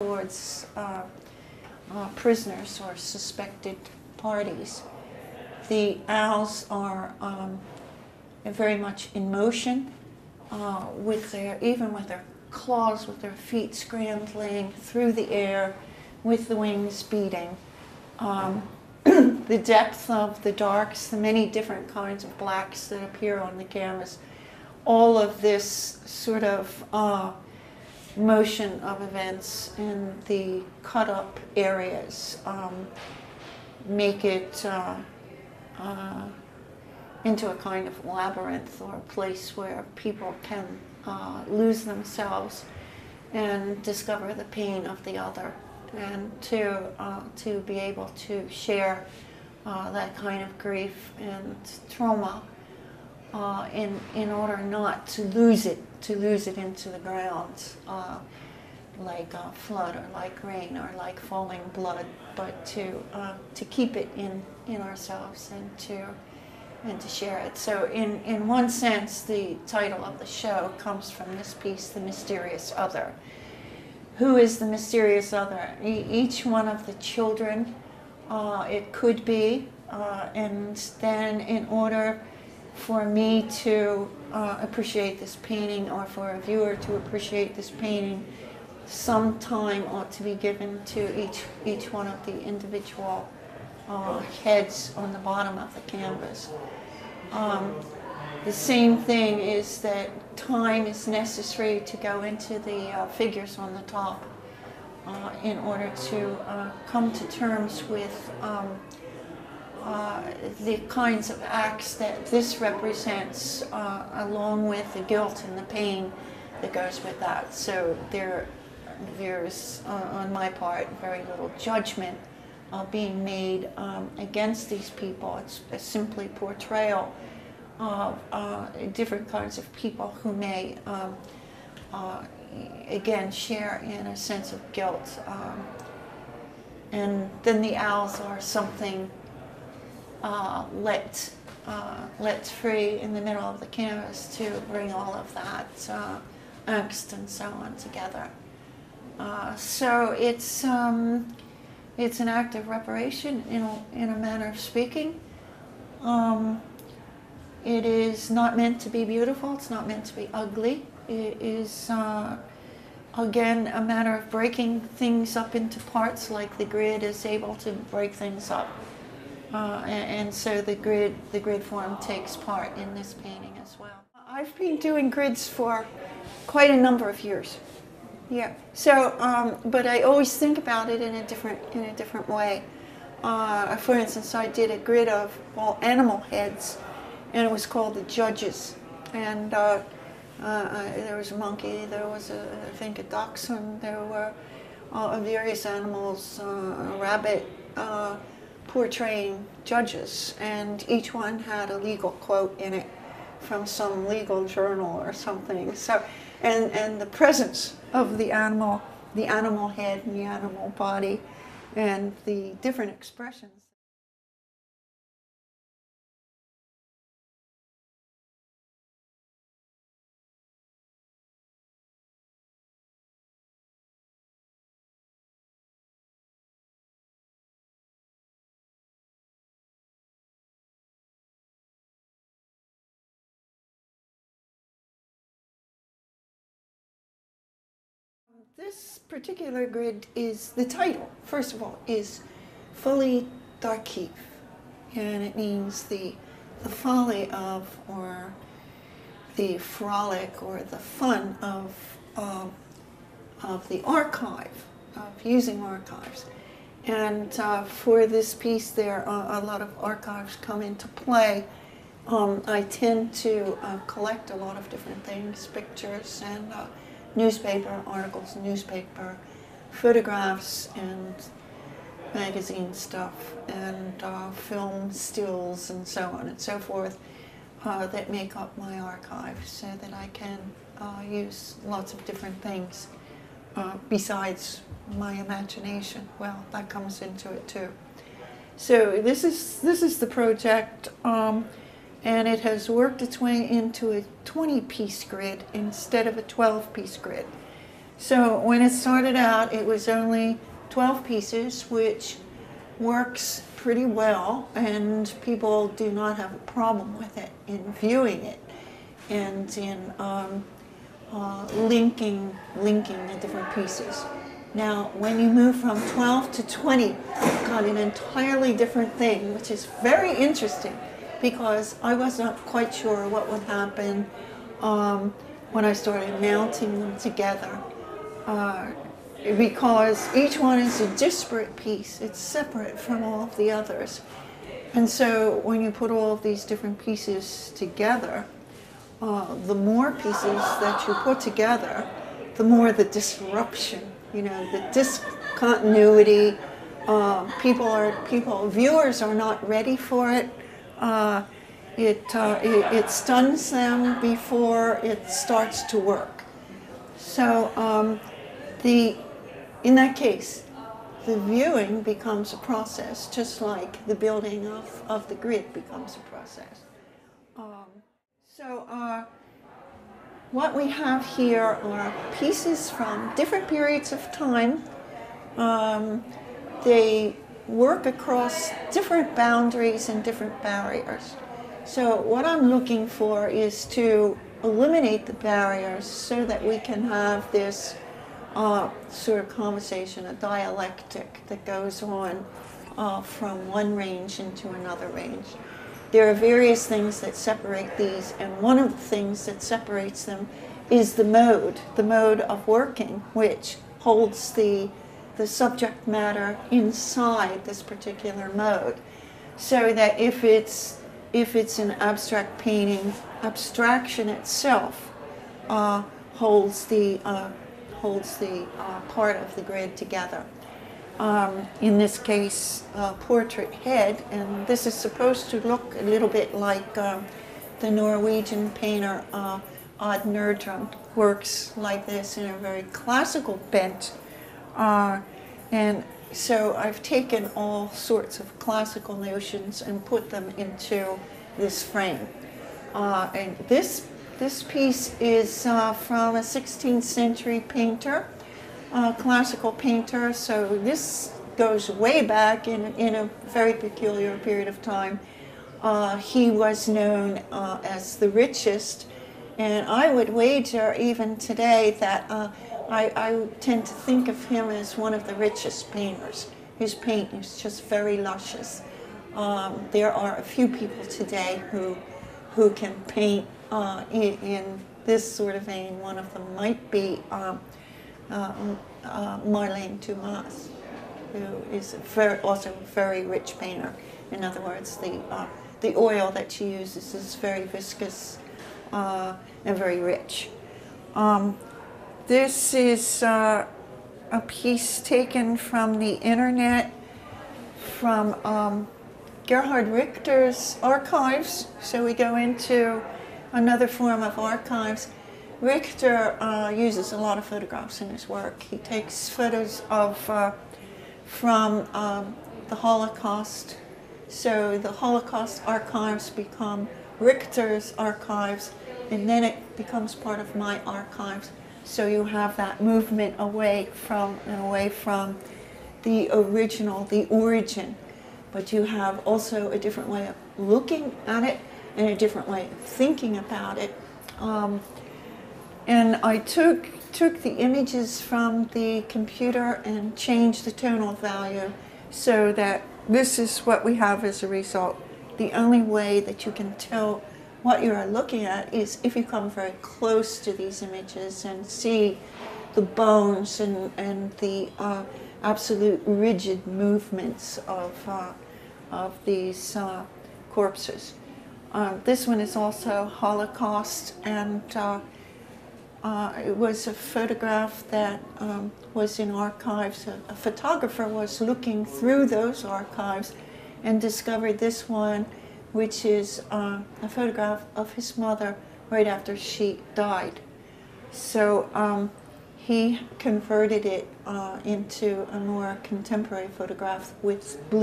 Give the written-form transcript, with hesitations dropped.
towards prisoners or suspected parties. The owls are very much in motion, even with their claws, with their feet scrambling through the air, with the wings beating. The depth of the darks, the many different kinds of blacks that appear on the canvas, all of this sort of motion of events in the cut-up areas make it into a kind of labyrinth, or a place where people can lose themselves and discover the pain of the other, and to be able to share that kind of grief and trauma in order not to lose it into the ground, like flood or like rain or like falling blood, but to keep it in ourselves and to share it. So in one sense, the title of the show comes from this piece, The Mysterious Other. Who is the mysterious other? Each one of the children, it could be, and then in order for me to appreciate this painting, or for a viewer to appreciate this painting, some time ought to be given to each one of the individual heads on the bottom of the canvas. The same thing is that time is necessary to go into the figures on the top in order to come to terms with the kinds of acts that this represents, along with the guilt and the pain that goes with that. So there's, on my part, very little judgment being made against these people. It's simply portrayal of different kinds of people who may, again, share in a sense of guilt. And then the owls are something let free in the middle of the canvas to bring all of that angst and so on together. So it's an act of reparation in a manner of speaking. It is not meant to be beautiful. It's not meant to be ugly. It is, again, a matter of breaking things up into parts, like the grid is able to break things up. And so the grid form takes part in this painting as well. I've been doing grids for quite a number of years. Yeah. So, but I always think about it in a different way. For instance, I did a grid of animal heads, and it was called The Judges. And there was a monkey, there was I think a dachshund, there were various animals, a rabbit, portraying judges, and each one had a legal quote in it from some legal journal or something. So, and the presence of the animal head and the animal body, and the different expressions. This particular grid is, the title, first of all, is Folie d'Archive, and it means the folly of, or the frolic, or the fun of the archive, of using archives. And for this piece, there are a lot of archives come into play. I tend to collect a lot of different things, pictures and newspaper articles, newspaper photographs, and magazine stuff, and film stills, and so on and so forth, that make up my archive, so that I can use lots of different things besides my imagination. Well, that comes into it too. So this is the project. And it has worked its way into a 20-piece grid instead of a 12-piece grid. So when it started out, it was only 12 pieces, which works pretty well, and people do not have a problem with it in viewing it and in linking the different pieces. Now, when you move from 12 to 20, you've got an entirely different thing, which is very interesting, because I was not quite sure what would happen when I started mounting them together. Because each one is a disparate piece. It's separate from all of the others. And so when you put all of these different pieces together, the more pieces that you put together, the more the disruption, the discontinuity. Viewers are not ready for it. It stuns them before it starts to work. So in that case, the viewing becomes a process, just like the building of the grid becomes a process. What we have here are pieces from different periods of time. They work across different boundaries and different barriers. So what I'm looking for is to eliminate the barriers so that we can have this sort of conversation, a dialectic that goes on from one range into another range. There are various things that separate these, and one of the things that separates them is the mode of working, which holds the subject matter inside this particular mode. So that if it's an abstract painting, abstraction itself holds the part of the grid together. In this case, portrait head, and this is supposed to look a little bit like the Norwegian painter Odd Nerdrum works like this in a very classical bent. And so I've taken all sorts of classical notions and put them into this frame. And this piece is from a 16th century painter, classical painter, so this goes way back in a very peculiar period of time. He was known as the richest, and I would wager even today that I tend to think of him as one of the richest painters. His paint is just very luscious. There are a few people today who can paint in this sort of vein. One of them might be Marlene Dumas, who is also a very rich painter. In other words, the oil that she uses is very viscous and very rich. This is a piece taken from the internet, from Gerhard Richter's archives. So we go into another form of archives. Richter uses a lot of photographs in his work. He takes photos of from the Holocaust. So the Holocaust archives become Richter's archives, and then it becomes part of my archives. So you have that movement away from the original, the origin, but you have also a different way of looking at it and a different way of thinking about it. And I took the images from the computer and changed the tonal value so that this is what we have as a result. The only way that you can tell what you are looking at is if you come very close to these images and see the bones and the absolute rigid movements of these corpses. This one is also Holocaust, and it was a photograph that was in archives. A photographer was looking through those archives and discovered this one, which is a photograph of his mother right after she died. So he converted it into a more contemporary photograph with blue